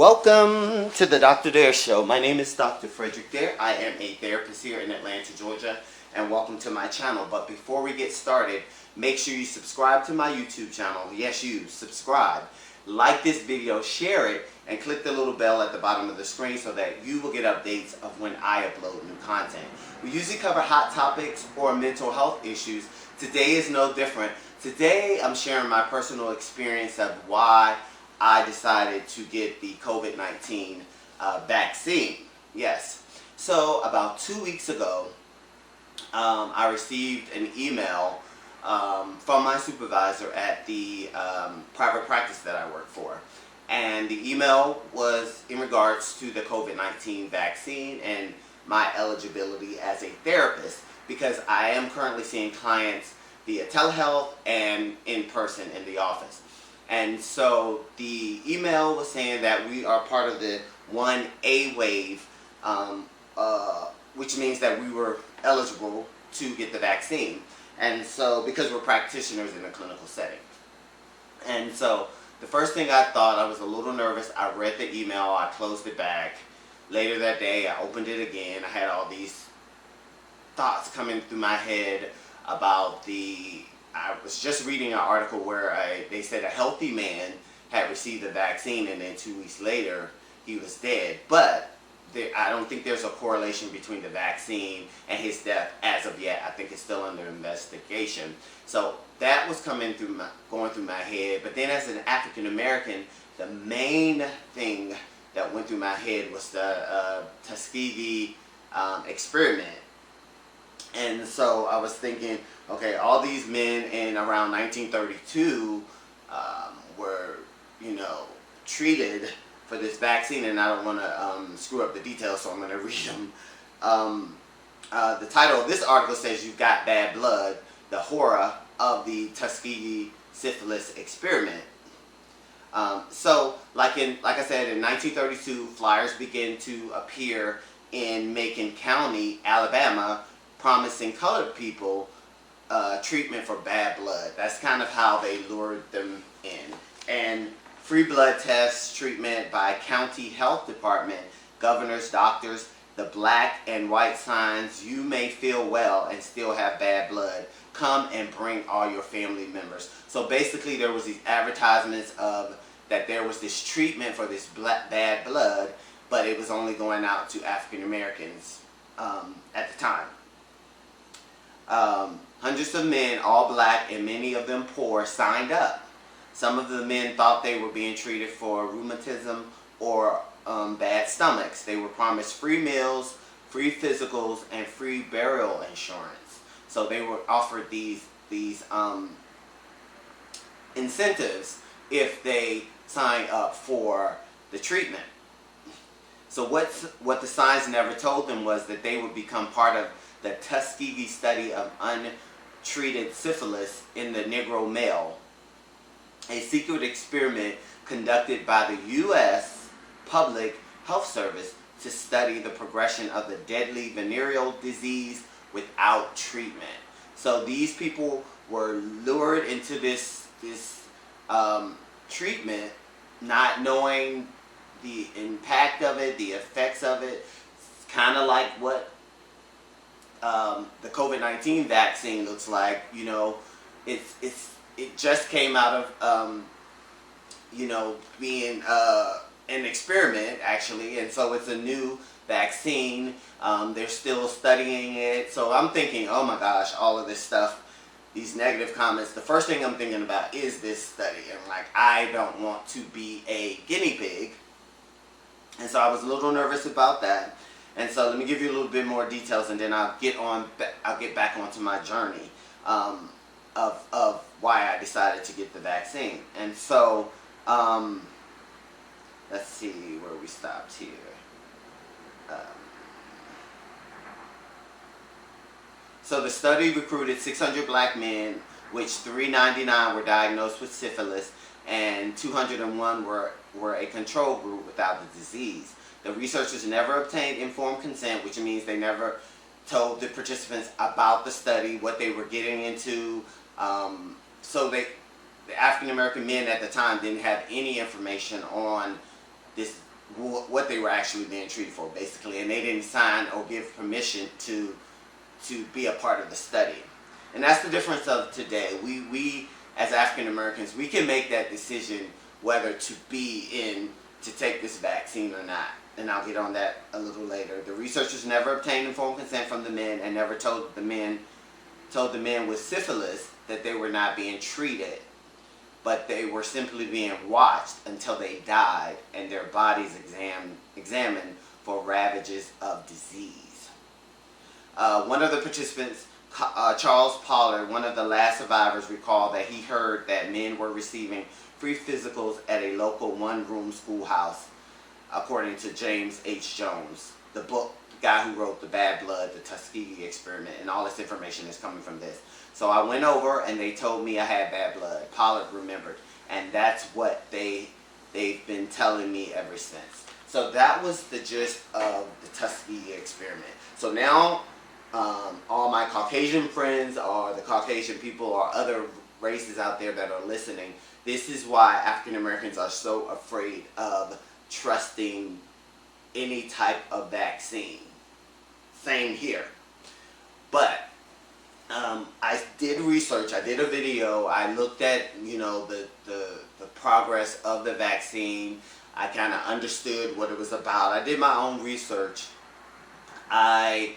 Welcome to the Dr. Dare Show. My name is Dr. Frederick Dare. I am a therapist here in Atlanta, Georgia, and welcome to my channel. But before we get started, make sure you subscribe to my YouTube channel. Yes, you subscribe. Like this video, share it, and click the little bell at the bottom of the screen so that you will get updates of when I upload new content. We usually cover hot topics or mental health issues. Today is no different. Today I'm sharing my personal experience of why I decided to get the COVID-19 vaccine. Yes. So about 2 weeks ago, I received an email from my supervisor at the private practice that I work for. And the email was in regards to the COVID-19 vaccine and my eligibility as a therapist, because I am currently seeing clients via telehealth and in person in the office. And so the email was saying that we are part of the 1A wave, which means that we were eligible to get the vaccine. And so, because we're practitioners in a clinical setting. And so, the first thing I thought, I was a little nervous. I read the email, I closed it back. Later that day, I opened it again. I had all these thoughts coming through my head about I was just reading an article where they said a healthy man had received the vaccine and then 2 weeks later he was dead. But I don't think there's a correlation between the vaccine and his death as of yet. I think it's still under investigation. So that was going through my head. But then as an African American, the main thing that went through my head was the Tuskegee experiment. And so I was thinking, okay, all these men in around 1932 were, treated for this vaccine, and I don't want to screw up the details, so I'm going to read them. The title of this article says, "You've Got Bad Blood, the Horror of the Tuskegee Syphilis Experiment." So, like I said, in 1932, flyers began to appear in Macon County, Alabama, promising colored people treatment for bad blood. That's kind of how they lured them in. And free blood tests, treatment by county health department, governors, doctors, the black and white signs, "You may feel well and still have bad blood. Come and bring all your family members." So basically there was these advertisements of that there was this treatment for this bad blood, but it was only going out to African Americans at the time. Hundreds of men, all black and many of them poor, signed up. Some of the men thought they were being treated for rheumatism or bad stomachs. They were promised free meals, free physicals, and free burial insurance. So they were offered these incentives if they sign up for the treatment. So what the signs never told them was that they would become part of the Tuskegee study of untreated syphilis in the Negro male, a secret experiment conducted by the U.S. Public Health Service to study the progression of the deadly venereal disease without treatment. So these people were lured into this treatment, not knowing the impact of it, the effects of it. It's kind of like what the COVID-19 vaccine looks like. It just came out of being an experiment, actually, and so it's a new vaccine. They're still studying it, so I'm thinking, oh my gosh, all of this stuff, these negative comments. The first thing I'm thinking about is this study, and I don't want to be a guinea pig, and so I was a little nervous about that. And so let me give you a little bit more details, and then I'll get back onto my journey of why I decided to get the vaccine. And so let's see where we stopped here. So the study recruited 600 black men, which 399 were diagnosed with syphilis, and 201 were a control group without the disease. The researchers never obtained informed consent, which means they never told the participants about the study, what they were getting into. So the African American men at the time didn't have any information on this what they were actually being treated for, basically, and they didn't sign or give permission to be a part of the study. And that's the difference of today. We as African Americans, we can make that decision whether to to take this vaccine or not. And I'll get on that a little later. The researchers never obtained informed consent from the men and never told the men with syphilis that they were not being treated, but they were simply being watched until they died and their bodies examined for ravages of disease. One of the participants, Charles Pollard, one of the last survivors, recalled that he heard that men were receiving free physicals at a local one-room schoolhouse, according to James H. Jones, the guy who wrote The Bad Blood, the Tuskegee Experiment, and all this information is coming from this. So I went over and they told me I had bad blood. Pollard remembered, and that's what they've been telling me ever since. So that was the gist of the Tuskegee Experiment. So now all my Caucasian friends or the Caucasian people or other races out there that are listening, this is why African Americans are so afraid of trusting any type of vaccine. Same here. But I did research, I did a video, I looked at, the progress of the vaccine. I kind of understood what it was about. I did my own research. I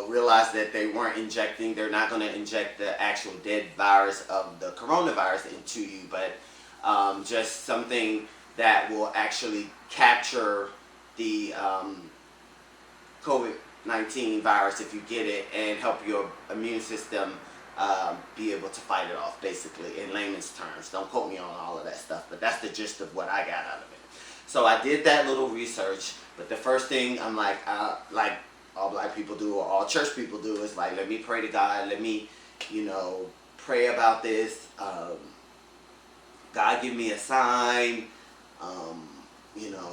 realized that they're not going to inject the actual dead virus of the coronavirus into you, but just something that will actually capture the COVID-19 virus if you get it and help your immune system be able to fight it off, basically, in layman's terms. Don't quote me on all of that stuff, but that's the gist of what I got out of it. So I did that little research, but the first thing I'm like all black people do or all church people do is let me pray to God, let me, pray about this. God give me a sign,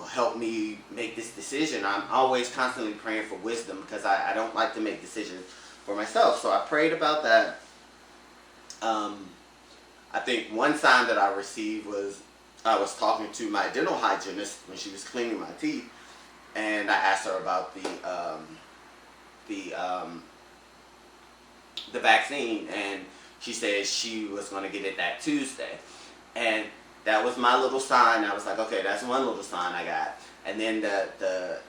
help me make this decision. I'm always constantly praying for wisdom because I don't like to make decisions for myself. So I prayed about that. I think one sign that I received was I was talking to my dental hygienist when she was cleaning my teeth, and I asked her about the vaccine, and she said she was going to get it that Tuesday. And that was my little sign. I was like, okay, that's one little sign I got. And then the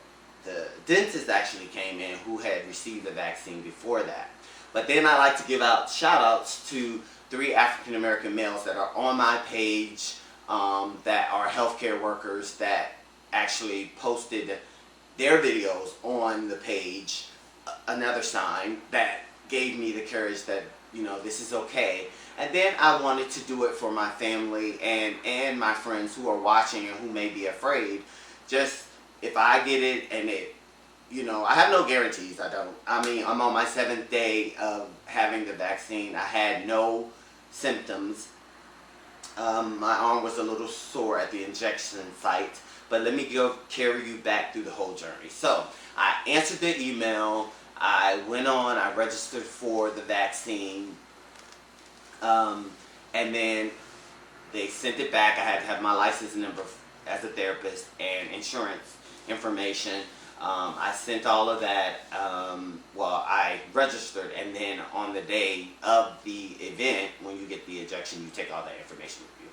dentist actually came in who had received the vaccine before that. But then I like to give out shout outs to 3 African American males that are on my page, that are healthcare workers that actually posted their videos on the page. Another sign that gave me the courage that, this is okay. And then I wanted to do it for my family and my friends who are watching and who may be afraid. Just if I get it and it, I have no guarantees. I'm on my 7th day of having the vaccine. I had no symptoms. My arm was a little sore at the injection site. But let me carry you back through the whole journey. So I answered the email. I went on. I registered for the vaccine. And then they sent it back. I had to have my license number as a therapist and insurance information. I sent all of that. I registered, and then on the day of the event, when you get the injection, you take all that information with you.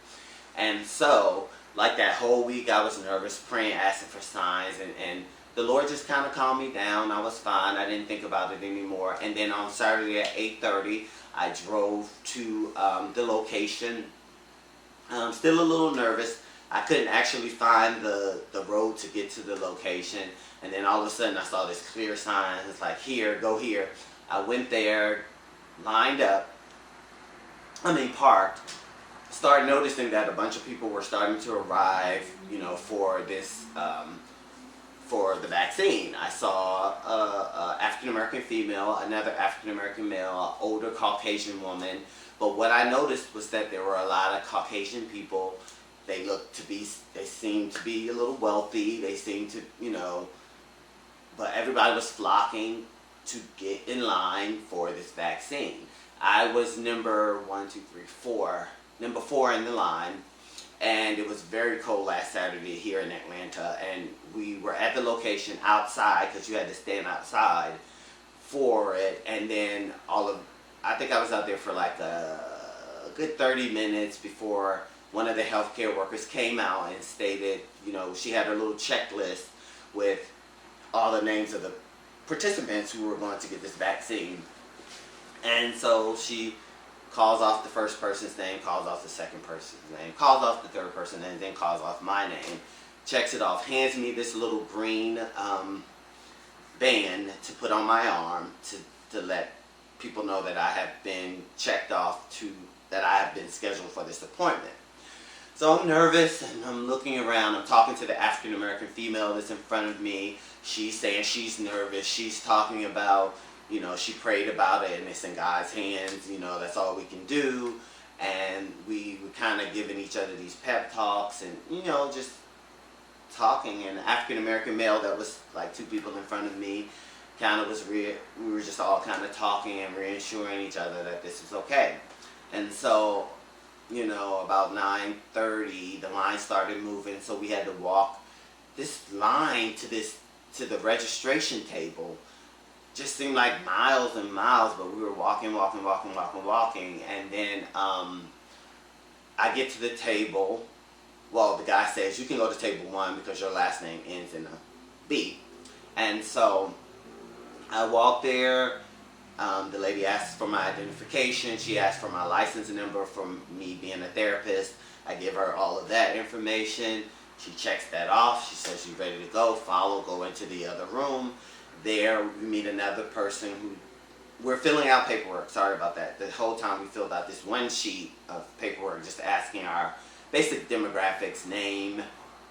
And so, that whole week, I was nervous, praying, asking for signs, and the Lord just kind of calmed me down. I was fine. I didn't think about it anymore. And then on Saturday at 8:30, I drove to the location. Still a little nervous. I couldn't actually find the road to get to the location. And then all of a sudden I saw this clear sign. It's like, here, go here. I went there, lined up, parked. Started noticing that a bunch of people were starting to arrive, for this, for the vaccine. I saw a African American female, another African American male, an older Caucasian woman. But what I noticed was that there were a lot of Caucasian people. They seemed to be a little wealthy. They seemed to, but everybody was flocking to get in line for this vaccine. I was number 4 in the line, and it was very cold last Saturday here in Atlanta, and we were at the location outside because you had to stand outside for it, and then I think I was out there for like a good 30 minutes before one of the healthcare workers came out and stated, she had her little checklist with all the names of the participants who were going to get this vaccine. And so she calls off the first person's name, calls off the second person's name, calls off the third person, and then calls off my name, checks it off, hands me this little green band to put on my arm to let people know that I have been checked off, that I have been scheduled for this appointment. So I'm nervous, and I'm looking around. I'm talking to the African American female that's in front of me. She's saying she's nervous. She's talking about, she prayed about it, and it's in God's hands. That's all we can do. And we were kind of giving each other these pep talks, and just talking. And the African American male that was like two people in front of me kind of we were just all kind of talking and reassuring each other that this is okay. And so, about 9:30, the line started moving, so we had to walk this line to the registration table. Just seemed like miles and miles, but we were walking, and then I get to the table. Well, the guy says, you can go to table 1 because your last name ends in a B. And so I walk there. The lady asked for my identification. She asked for my license number from me being a therapist. I give her all of that information. She checks that off. She says she's ready to go. Go into the other room. There we meet another person who we're filling out paperwork. Sorry about that. The whole time we filled out this one sheet of paperwork just asking our basic demographics, name,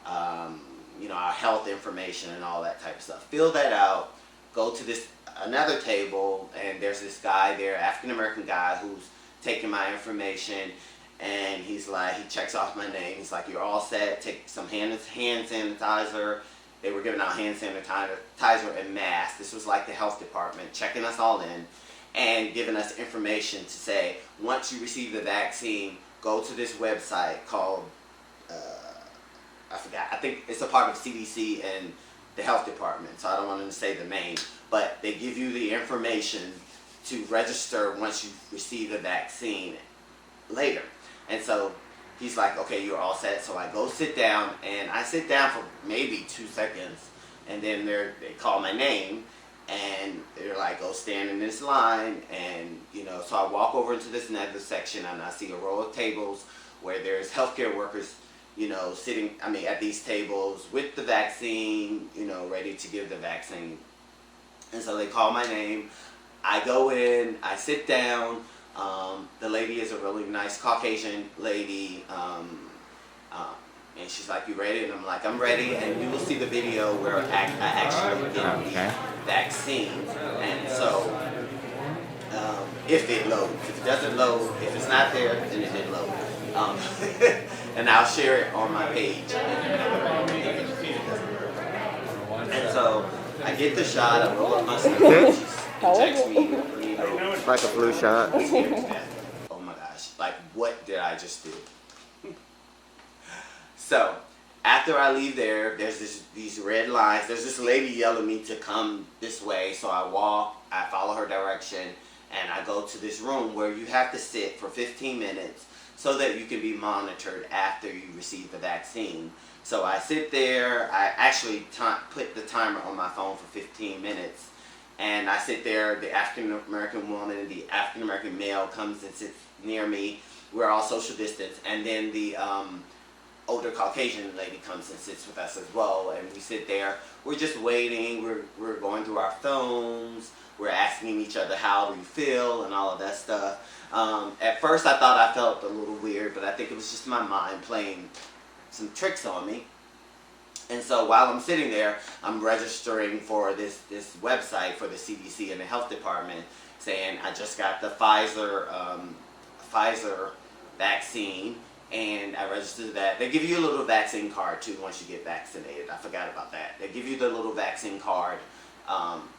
our health information and all that type of stuff. Fill that out. Go to another table, and there's this guy there, African American guy, who's taking my information, and he's like, he checks off my name. He's like, you're all set. Take some hand sanitizer. They were giving out hand sanitizer and masks. This was like the health department checking us all in and giving us information to say, once you receive the vaccine, go to this website called, I forgot, I think it's a part of CDC and the health department, so I don't want to say the name, but they give you the information to register once you receive the vaccine later. And so he's like, okay, you're all set. So I go sit down, and I sit down for maybe 2 seconds, and then they call my name, and they're like, go stand in this line. And so I walk over into this nether section, and I see a row of tables where there's healthcare workers sitting, at these tables with the vaccine, ready to give the vaccine. And so they call my name. I go in, I sit down. The lady is a really nice Caucasian lady. And she's like, you ready? And I'm like, I'm ready. And you will see the video where I actually get the vaccine. And so, if it loads. If it doesn't load, if it's not there, then it didn't load. And I'll share it on my page. And so I get the shot, I roll up my sleeve, she checks me, It's like a flu shot. Oh my gosh, like what did I just do? So after I leave there, there's these red lines. There's this lady yelling me to come this way, so I walk, I follow her direction, and I go to this room where you have to sit for 15 minutes so that you can be monitored after you receive the vaccine. So I sit there. I actually put the timer on my phone for 15 minutes, and I sit there. The African American woman and the African American male comes and sits near me. We're all social distance, and then the older Caucasian lady comes and sits with us as well, and we sit there. We're just waiting. We're going through our phones. We're asking each other how do we feel and all of that stuff. At first I thought I felt a little weird, but I think it was just my mind playing some tricks on me. And so while I'm sitting there, I'm registering for this website for the CDC and the health department, saying I just got the Pfizer vaccine, and I registered that. They give you a little vaccine card too once you get vaccinated. I forgot about that. They give you the little vaccine card,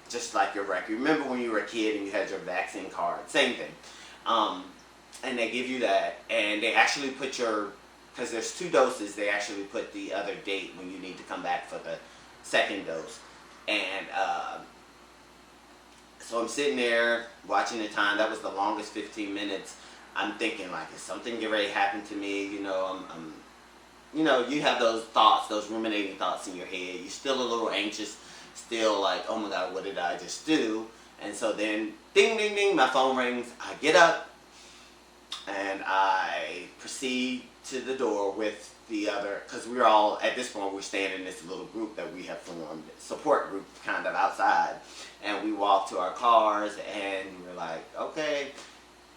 just like your record. Remember when you were a kid and you had your vaccine card? Same thing. And they give you that, and they actually put your because there's 2 doses, they actually put the other date when you need to come back for the second dose. And so I'm sitting there watching the time. That was the longest 15 minutes. I'm thinking, like, is something get ready to happen to me? You know, you have those thoughts, those ruminating thoughts in your head. You're still a little anxious, still like, oh my God, what did I just do? And so then, ding, ding, ding, my phone rings. I get up and I proceed to the door with the other, because we're all, at this point, we're staying in this little group that we have formed, support group kind of outside. And we walk to our cars and we're like, okay,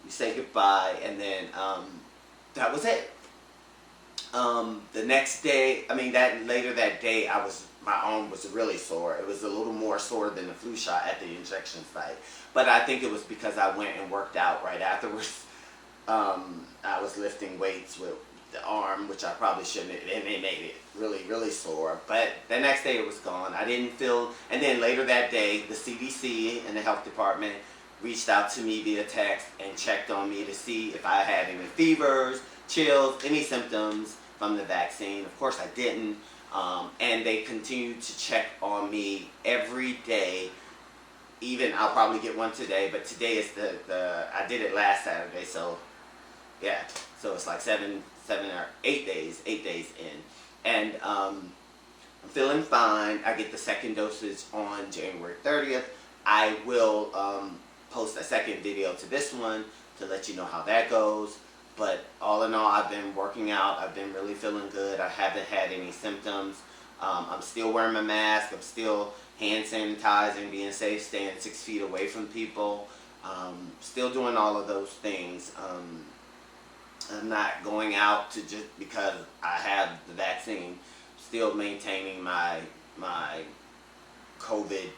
we say goodbye, and then that was it. The next day, later that day, my arm was really sore. It was a little more sore than the flu shot at the injection site. But I think it was because I went and worked out right afterwards. I was lifting weights with the arm, which I probably shouldn't have, and it made it really, really sore. But the next day it was gone. I didn't feel, and then later that day, the CDC and the health department reached out to me via text and checked on me to see if I had any fevers, chills, any symptoms from the vaccine. Of course I didn't. And they continued to check on me every day. Even, I'll probably get one today, but today is I did it last Saturday, so yeah. So it's like 7 or 8 days in. And I'm feeling fine. I get the second dosage on January 30th. I will post a second video to this one to let you know how that goes. But all in all, I've been working out. I've been really feeling good. I haven't had any symptoms. I'm still wearing my mask. I'm still hand sanitizing, being safe, staying 6 feet away from people. Still doing all of those things. I'm not going out to just because I have the vaccine. Still maintaining my COVID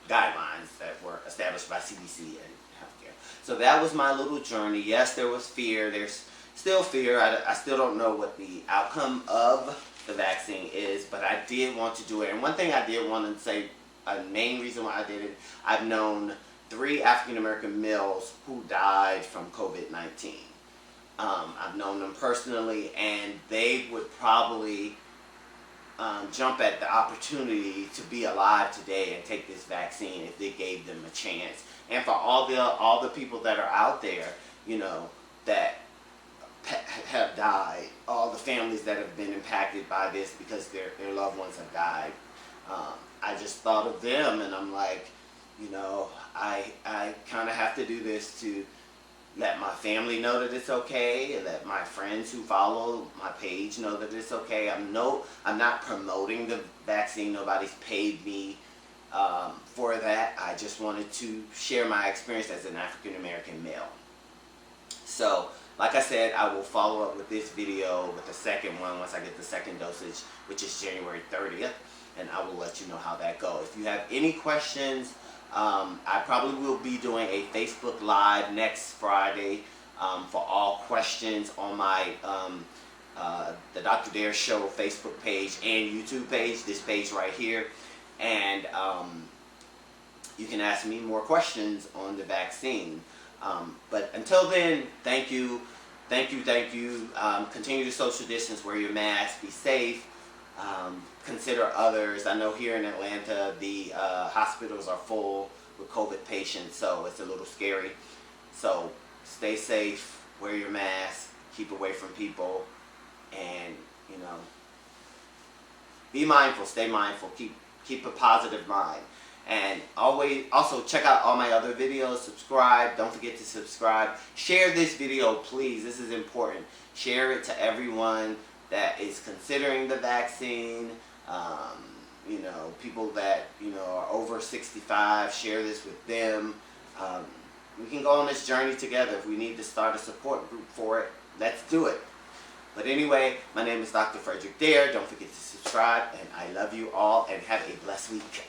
guidelines that were established by CDC and healthcare. So that was my little journey. Yes, there was fear. There's still fear. I still don't know what the outcome of the vaccine is, but I did want to do it. And one thing I did want to say, a main reason why I did it, I've known 3 African American males who died from COVID-19. I've known them personally, and they would probably jump at the opportunity to be alive today and take this vaccine if they gave them a chance. And for all the people that are out there, you know, that have died, all the families that have been impacted by this because their loved ones have died, I just thought of them, and I'm like, you know, I kind of have to do this to let my family know that it's okay, and let my friends who follow my page know that it's okay. I'm not promoting the vaccine. Nobody's paid me for that. I just wanted to share my experience as an African American male. So, like I said, I will follow up with this video with the second one once I get the second dosage, which is January 30th, and I will let you know how that goes. If you have any questions, I probably will be doing a Facebook Live next Friday for all questions on my the Dr. Dare Show Facebook page and YouTube page, this page right here. And you can ask me more questions on the vaccine. But until then, thank you. Continue to social distance, wear your mask, be safe. Consider others. I know here in Atlanta the hospitals are full with COVID patients, so it's a little scary. So stay safe, wear your mask, keep away from people, and you know, be mindful, stay mindful, keep a positive mind. And also check out all my other videos, subscribe, don't forget to subscribe. Share this video, please, this is important. Share it to everyone that is considering the vaccine. You know, people that, you know, are over 65, share this with them. We can go on this journey together. If we need to start a support group for it, let's do it. But anyway, my name is Dr. Frederick Dare. Don't forget to subscribe, and I love you all, and have a blessed week.